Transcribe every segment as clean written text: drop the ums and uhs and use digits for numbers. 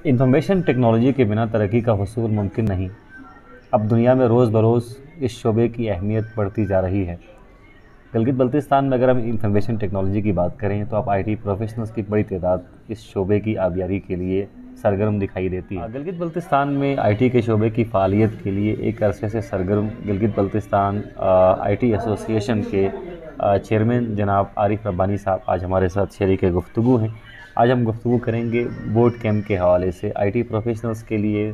Information technology के बिना तरक्की का हुसूल मुमकिन नहीं। अब दुनिया में रोज़ बरोज़ इस शोबे की अहमियत बढ़ती जा रही है। गिलगित बल्तिस्तान में अगर हम इंफॉर्मेशन टेक्नोलॉजी की बात करें तो अब आईटी प्रोफेशनल्स की बड़ी तादाद इस शोबे की आबियारी के लिए सरगर्म दिखाई देती है। गिलगित बल्तिस्तान में आईटी के शोबे की फ़ालियत के लिए एक अरसे से सरगर्म गिलगित बल्तिस्तान आईटी एसोसिएशन के चेयरमैन जनाब आरिफ रब्बानी साहब आज हमारे साथ शरीक गुफ्तगू हैं। आज हम गुफ्तगू करेंगे बोट कैंप के हवाले से आईटी प्रोफेशनल्स के लिए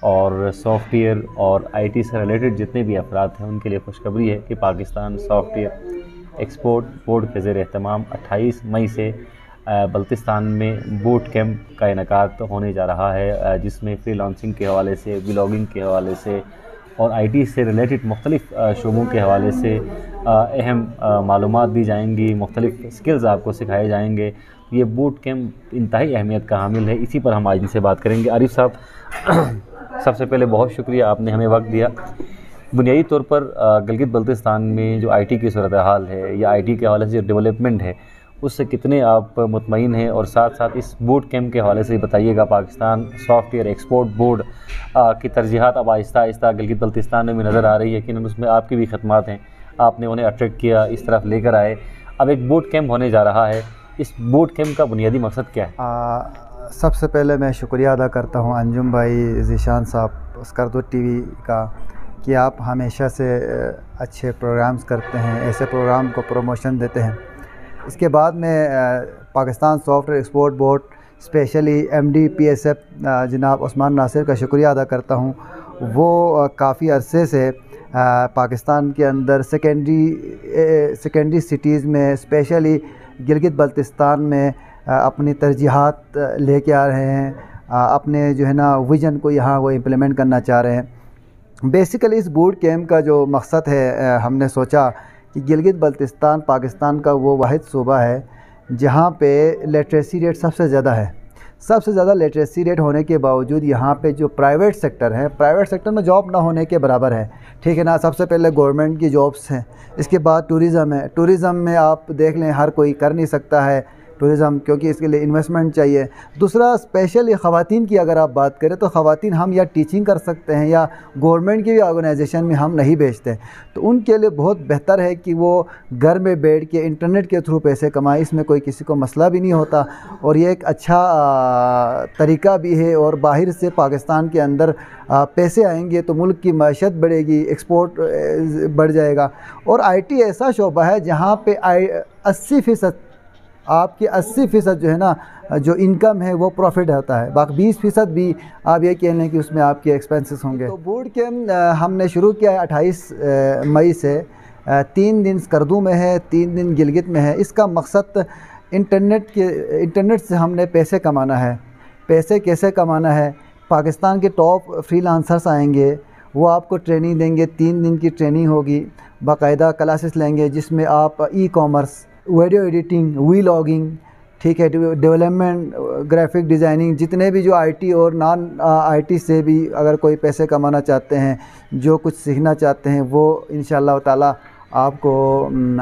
और सॉफ्टवेयर और आईटी से रिलेटेड जितने भी अफराद हैं उनके लिए खुशखबरी है कि पाकिस्तान सॉफ्टवेयर एक्सपोर्ट बोर्ड के ज़ेर एहतमाम 28 मई से बल्तिस्तान में बोट कैंप का इनेकाद होने जा रहा है, जिसमें फ्रीलांसिंग के हवाले से, ब्लॉगिंग के हवाले से और आईटी से रिलेटेड मुख्तलिफ़ शोबों के हवाले से अहम मालूमात दी जाएंगी, मुख्तलिफ़ स्किल्स आपको सिखाए जाएंगे। ये बूट कैंप इंतहाई अहमियत का हामिल है। इसी पर हम आज इनसे बात करेंगे। आरिफ साहब, सबसे पहले बहुत शुक्रिया, आपने हमें वक्त दिया। बुनियादी तौर पर गिलगित बल्तिस्तान में जो आईटी की सूरत हाल है या आईटी के हवाले से जो डेवलपमेंट है उससे कितने आप मुतमईन हैं, और साथ साथ इस बूट कैंप के हवाले से बताइएगा। पाकिस्तान सॉफ्टवेयर एक्सपोर्ट बोर्ड की तरजीहात अब आहिस्ता आहिस्ता गिलगित बल्तिस्तान में भी नज़र आ रही है कि उसमें आपकी भी खदमात हैं, आपने उन्हें अट्रैक्ट किया, इस तरफ लेकर आए। अब एक बूट कैंप होने जा रहा है, इस बूट कैंप का बुनियादी मकसद क्या है? सबसे पहले मैं शुक्रिया अदा करता हूं अंजुम भाई, ज़ीशान साहब, स्कर्दो टीवी का, कि आप हमेशा से अच्छे प्रोग्राम्स करते हैं, ऐसे प्रोग्राम को प्रमोशन देते हैं। इसके बाद में Pakistan software export board specially MD PSF जनाब उस्मान नासिर का शुक्रिया अदा करता हूं। वो काफ़ी अरसे से पाकिस्तान के अंदर सेकेंडरी सिटीज़ में स्पेशली गिलगित बल्तिस्तान में अपनी तरजीहात लेके आ रहे हैं, अपने जो है ना विज़न को यहाँ वो इम्प्लीमेंट करना चाह रहे हैं। बेसिकली इस बूट कैंप का जो मकसद है, हमने सोचा कि गिलगित बल्तिस्तान पाकिस्तान का वो वाहिद सूबा है जहाँ पे लिटरेसी रेट सबसे ज़्यादा है। सबसे ज़्यादा लिटरेसी रेट होने के बावजूद यहाँ पे जो प्राइवेट सेक्टर है, प्राइवेट सेक्टर में जॉब ना होने के बराबर है, ठीक है ना। सबसे पहले गवर्नमेंट की जॉब्स हैं, इसके बाद टूरिज़म है। टूरिज़म में आप देख लें हर कोई कर नहीं सकता है टूरिज़म, क्योंकि इसके लिए इन्वेस्टमेंट चाहिए। दूसरा स्पेशली ख़वातीन की अगर आप बात करें तो ख़वातीन हम या टीचिंग कर सकते हैं या गवर्नमेंट की भी ऑर्गेनाइजेशन में हम नहीं भेजते, तो उनके लिए बहुत बेहतर है कि वो घर में बैठ के इंटरनेट के थ्रू पैसे कमाएं। इसमें कोई किसी को मसला भी नहीं होता और ये एक अच्छा तरीका भी है। और बाहर से पाकिस्तान के अंदर पैसे आएंगे तो मुल्क की मईशत बढ़ेगी, एक्सपोर्ट बढ़ जाएगा। और IT ऐसा शोबा है जहाँ पे 80% आपकी 80% जो है ना जो इनकम है वो प्रॉफिट होता है, बाकी 20% भी आप ये कह लें कि उसमें आपके एक्सपेंसेस होंगे। तो बूट कैंप हमने शुरू किया है 28 मई से। 3 दिन स्कर्दू में है, 3 दिन गिलगित में है। इसका मकसद इंटरनेट से हमने पैसे कमाना है। पैसे कैसे कमाना है? पाकिस्तान के टॉप फ्रीलांसर्स आएंगे, वो आपको ट्रेनिंग देंगे। 3 दिन की ट्रेनिंग होगी, बाकायदा क्लासेस लेंगे जिसमें आप ई-कॉमर्स, वीडियो एडिटिंग, वीलॉगिंग, ठीक है, डेवलपमेंट, ग्राफिक डिज़ाइनिंग, जितने भी जो आईटी और नॉन आईटी से भी अगर कोई पैसे कमाना चाहते हैं, जो कुछ सीखना चाहते हैं, वो इंशाअल्लाह ताला आपको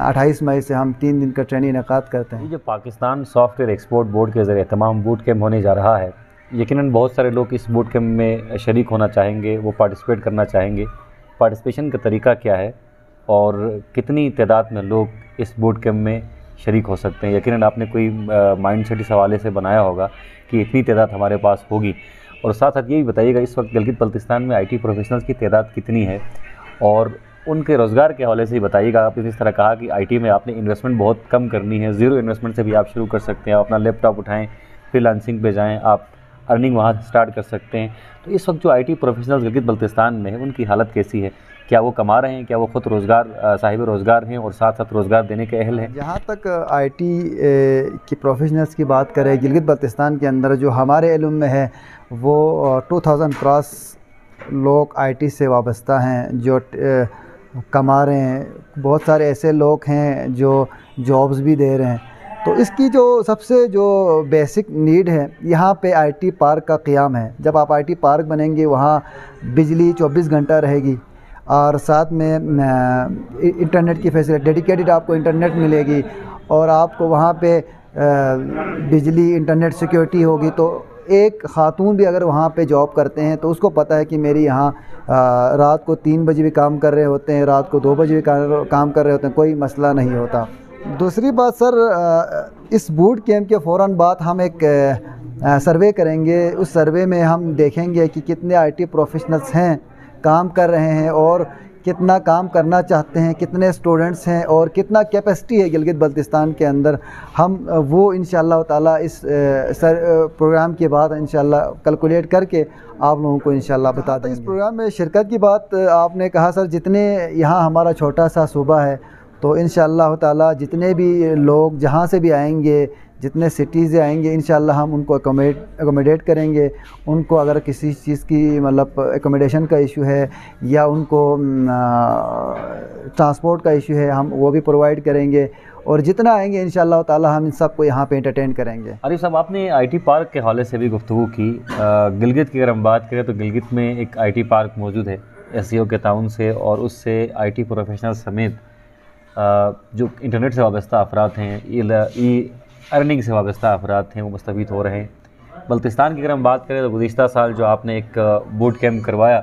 28 मई से हम 3 दिन का ट्रेनिंग इनेकाद करते हैं। ये जो पाकिस्तान सॉफ्टवेयर एक्सपोर्ट बोर्ड के ज़रिए तमाम बूट कैंप होने जा रहा है, यकीनन बहुत सारे लोग इस बूट कैंप में शरीक होना चाहेंगे, वो पार्टिसिपेट करना चाहेंगे। पार्टिसिपेशन का तरीका क्या है और कितनी तादाद में लोग इस बूट कैंप में शरीक हो सकते हैं? यकीनन आपने कोई माइंड सेट इस हवाले से बनाया होगा कि इतनी तादाद हमारे पास होगी। और साथ साथ ये भी बताइएगा इस वक्त गिलगित बल्तिस्तान में आईटी प्रोफेशनल्स की तादाद कितनी है और उनके रोज़गार के हवाले से ही बताइएगा। आपने इस तरह कहा कि आईटी में आपने इन्वेस्टमेंट बहुत कम करनी है, ज़ीरो इन्वेस्टमेंट से भी आप शुरू कर सकते हैं। आप अपना लैपटॉप उठाएँ, फ्रीलांसिंग पे जाएँ, आप अर्निंग वहाँ स्टार्ट कर सकते हैं। तो इस वक्त जो आईटी प्रोफेशनल्स गिलगित बल्तिस्तान में है उनकी हालत कैसी है? क्या वो कमा रहे हैं? क्या वो ख़ुद साहिब रोज़गार हैं और साथ साथ रोज़गार देने के अहल हैं? जहाँ तक आईटी की प्रोफेशनल्स की बात करें, गिलगित बल्तिस्तान के अंदर जो हमारे इल्म में है वो 2000 क्रॉस लोग आईटी से वाबस्ता हैं जो कमा रहे हैं। बहुत सारे ऐसे लोग हैं जो जॉब्स भी दे रहे हैं। तो इसकी जो सबसे जो बेसिक नीड है, यहाँ पे आईटी पार्क का क़याम है। जब आप आईटी पार्क बनेंगे वहाँ बिजली 24 घंटा रहेगी और साथ में इंटरनेट की फैसिलिटी, डेडिकेटेड आपको इंटरनेट मिलेगी और आपको वहाँ पे बिजली, इंटरनेट सिक्योरिटी होगी। तो एक ख़ातून भी अगर वहाँ पे जॉब करते हैं तो उसको पता है कि मेरी यहाँ रात को 3 बजे भी काम कर रहे होते हैं, रात को 2 बजे भी काम कर रहे होते हैं, कोई मसला नहीं होता। दूसरी बात सर, इस बूट कैंप के फ़ौरन बाद हम एक सर्वे करेंगे। उस सर्वे में हम देखेंगे कि कितने आईटी प्रोफेशनल्स हैं, काम कर रहे हैं और कितना काम करना चाहते हैं, कितने स्टूडेंट्स हैं और कितना कैपेसिटी है गिलगित बल्तिस्तान के अंदर। हम वो इंशाअल्लाह ताला इस प्रोग्राम के बाद इंशाअल्लाह कैलकुलेट करके आप लोगों को इंशाअल्लाह बता देंगे। इस प्रोग्राम में शिरकत की बात आपने कहा सर, जितने यहाँ हमारा छोटा सा सूबा है तो इंशाअल्लाह ताला जितने भी लोग जहाँ से भी आएंगे, जितने सिटीज़ से आएंगे, इंशाअल्लाह हम उनको एकोमोडेट करेंगे। उनको अगर किसी चीज़ की मतलब एकोमोडेशन का इशू है या उनको ट्रांसपोर्ट का इशू है, हम वो भी प्रोवाइड करेंगे। और जितना आएंगे इंशाअल्लाह ताला हम इन सबको यहाँ पे एंटरटेन करेंगे। आरिफ साहब, आपने आईटी पार्क के हवाले से भी गुफ्तगू की। गिलगित की अगर हम बात करें तो गिलगित में एक आईटी पार्क मौजूद है SCO के ताउन से, और उससे आईटी प्रोफेशनल समेत जो इंटरनेट से वाबस्ता अफराद हैं, ई अर्निंग से वाबस्ता अफराद हैं, वो मुस्तफ़ीद हो रहे हैं। बल्तिस्तान की अगर हम बात करें तो गुज़िश्ता साल जो आपने एक बूट कैंप करवाया,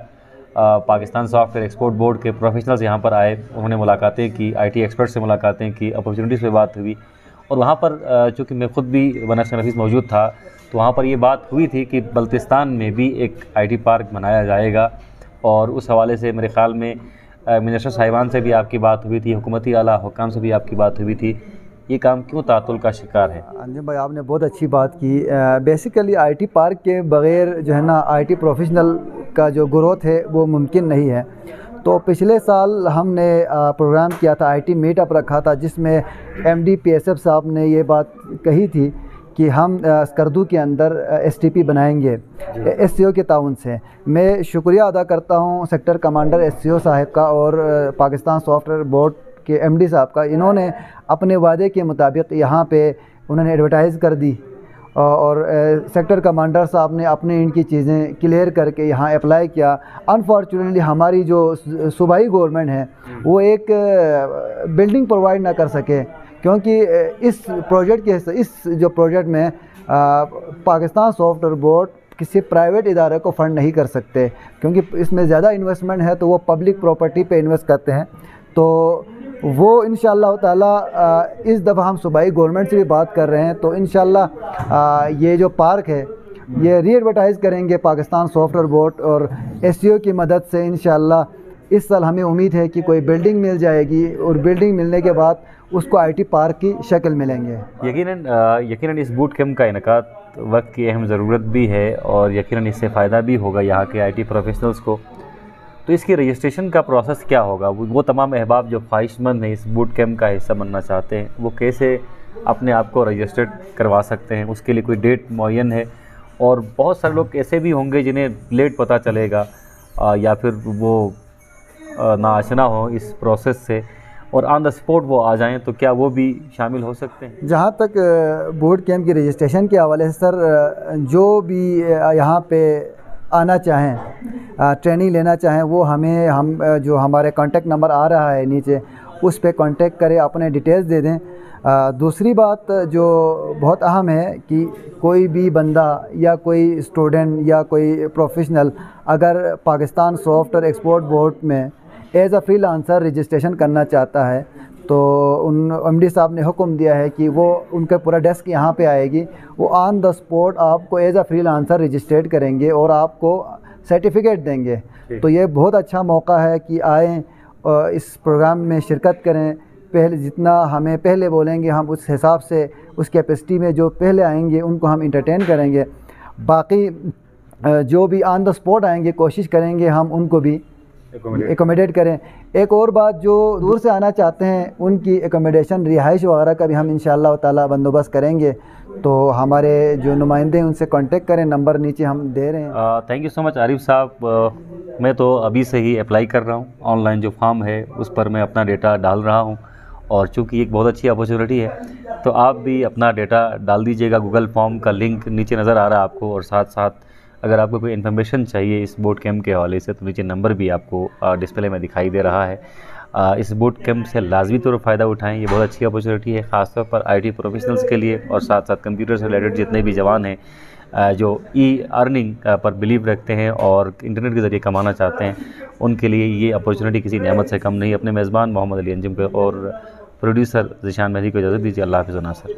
पाकिस्तान सॉफ्टवेयर एक्सपोर्ट बोर्ड के प्रोफेशनल्स यहाँ पर आए, उन्होंने मुलाकातें की, IT एक्सपर्ट से मुलाकातें की, अपॉर्चुनिटीज़ पे बात हुई। और वहाँ पर चूँकि मैं ख़ुद भी बनफ़ नफीस मौजूद था, तो वहाँ पर ये बात हुई थी कि बल्तिस्तान में भी एक IT पार्क बनाया जाएगा। और उस हवाले से मेरे ख़्याल में मिनिस्टर साहिबान से भी आपकी बात हुई थी, हुकूमती आला हुकाम से भी आपकी बात हुई थी। ये काम क्यों तातुल का शिकार है? अंजुम भाई, आपने बहुत अच्छी बात की। बेसिकली IT पार्क के बग़ैर जो है ना IT प्रोफेशनल का जो ग्रोथ है वो मुमकिन नहीं है। तो पिछले साल हमने प्रोग्राम किया था, IT मीटअप रखा था, जिसमें MD PSF साहब ने ये बात कही थी कि हम स्कर्दू के अंदर STP बनाएंगे SCO के ताउन से। मैं शुक्रिया अदा करता हूँ सेक्टर कमांडर SCO साहब का और पाकिस्तान सॉफ्टवेयर बोर्ड के MD साहब का। इन्होंने अपने वादे के मुताबिक यहाँ पे उन्होंने एडवर्टाइज़ कर दी और सेक्टर कमांडर साहब ने अपने इनकी चीज़ें क्लियर करके यहाँ अप्लाई किया। अनफॉर्चुनेटली हमारी जो सूबाई गवर्नमेंट है वो एक बिल्डिंग प्रोवाइड ना कर सके, क्योंकि इस प्रोजेक्ट के इस जो प्रोजेक्ट में पाकिस्तान सॉफ्टवेयर बोर्ड किसी प्राइवेट इदारे को फ़ंड नहीं कर सकते, क्योंकि इसमें ज़्यादा इन्वेस्टमेंट है तो वो पब्लिक प्रॉपर्टी पे इन्वेस्ट करते हैं। तो वो इंशाअल्लाह ताला इस दफ़ा हम सूबाई गवर्नमेंट से भी बात कर रहे हैं, तो इंशाअल्लाह ये जो पार्क है ये री एडवर्टाइज़ करेंगे पाकिस्तान सॉफ्टवेयर बोर्ड और SCO की मदद से। इंशाअल्लाह इस साल हमें उम्मीद है कि कोई बिल्डिंग मिल जाएगी और बिल्डिंग मिलने के बाद उसको IT पार्क की शक्ल मिलेंगे। यकीनन इस बूट कैंप का इनकाद वक्त की अहम ज़रूरत भी है और यकीनन इससे फ़ायदा भी होगा यहाँ के IT प्रोफेशनल्स को। तो इसकी रजिस्ट्रेशन का प्रोसेस क्या होगा? वो तमाम अहबाब जो ख्वाहिशमंद हैं इस बूट कैंप का हिस्सा बनना चाहते हैं, वो कैसे अपने आप को रजिस्टर्ड करवा सकते हैं? उसके लिए कोई डेट मुअय्यन है? और बहुत सारे लोग ऐसे भी होंगे जिन्हें लेट पता चलेगा या फिर वो नाआशना हो इस प्रोसेस से और ऑन द स्पॉट वो आ जाएं, तो क्या वो भी शामिल हो सकते हैं? जहाँ तक बूट कैंप की रजिस्ट्रेशन के हवाले से सर, जो भी यहाँ पे आना चाहें, ट्रेनिंग लेना चाहें, वो हम जो हमारे कॉन्टेक्ट नंबर आ रहा है नीचे, उस पे कांटेक्ट करें, अपने डिटेल्स दे दें। दूसरी बात जो बहुत अहम है कि कोई भी बंदा या कोई स्टूडेंट या कोई प्रोफेशनल अगर पाकिस्तान सॉफ्टवेयर एक्सपोर्ट बोर्ड में एज़ अ फ्रीलांसर रजिस्ट्रेशन करना चाहता है तो उन MD साहब ने हुक्म दिया है कि वो उनका पूरा डेस्क यहाँ पे आएगी, वो ऑन द स्पॉट आपको एज़ अ फ्रीलांसर रजिस्ट्रेट करेंगे और आपको सर्टिफिकेट देंगे। तो ये बहुत अच्छा मौका है कि आएँ इस प्रोग्राम में शिरकत करें। पहले जितना हमें पहले बोलेंगे हम उस हिसाब से उस कैपेसिटी में जो पहले आएंगे उनको हम इंटरटेन करेंगे। बाकी जो भी ऑन द स्पॉट आएंगे कोशिश करेंगे हम उनको भी एकोमोडेट करें। एक और बात, जो दूर से आना चाहते हैं उनकी एकोमोडेशन, रिहाइश वगैरह का भी हम इंशाअल्लाह ताला बंदोबस्त करेंगे। तो हमारे जो नुमाइंदे हैं उनसे कांटेक्ट करें, नंबर नीचे हम दे रहे हैं। Thank you so much Arif साहब। मैं तो अभी से ही अप्लाई कर रहा हूँ, ऑनलाइन जो फॉर्म है उस पर मैं अपना डेटा डाल रहा हूँ और चूँकि एक बहुत अच्छी अपॉर्चुनिटी है तो आप भी अपना डेटा डाल दीजिएगा। गूगल फॉर्म का लिंक नीचे नज़र आ रहा है आपको, और साथ साथ अगर आपको कोई इन्फॉर्मेशन चाहिए इस बूट कैंप के हवाले से तो नीचे नंबर भी आपको डिस्प्ले में दिखाई दे रहा है। इस बूट कैंप से लाजमी तौर पर फ़ायदा उठाएं, ये बहुत अच्छी अपॉर्चुनिटी है ख़ासतौर पर IT प्रोफेशनल्स के लिए और साथ साथ कंप्यूटर से रिलेटेड जितने भी जवान हैं जो ई अर्निंग पर बिलीव रखते हैं और इंटरनेट के ज़रिए कमाना चाहते हैं, उनके लिए ये अपॉर्चुनिटी किसी नेमत से कम नहीं। अपने मेज़बान मोहम्मद अली अंजुम को और प्रोड्यूसर ज़ीशान मेहदी को इजाज़त दीजिए। अल्लाह हाफ़िज़। नासिर।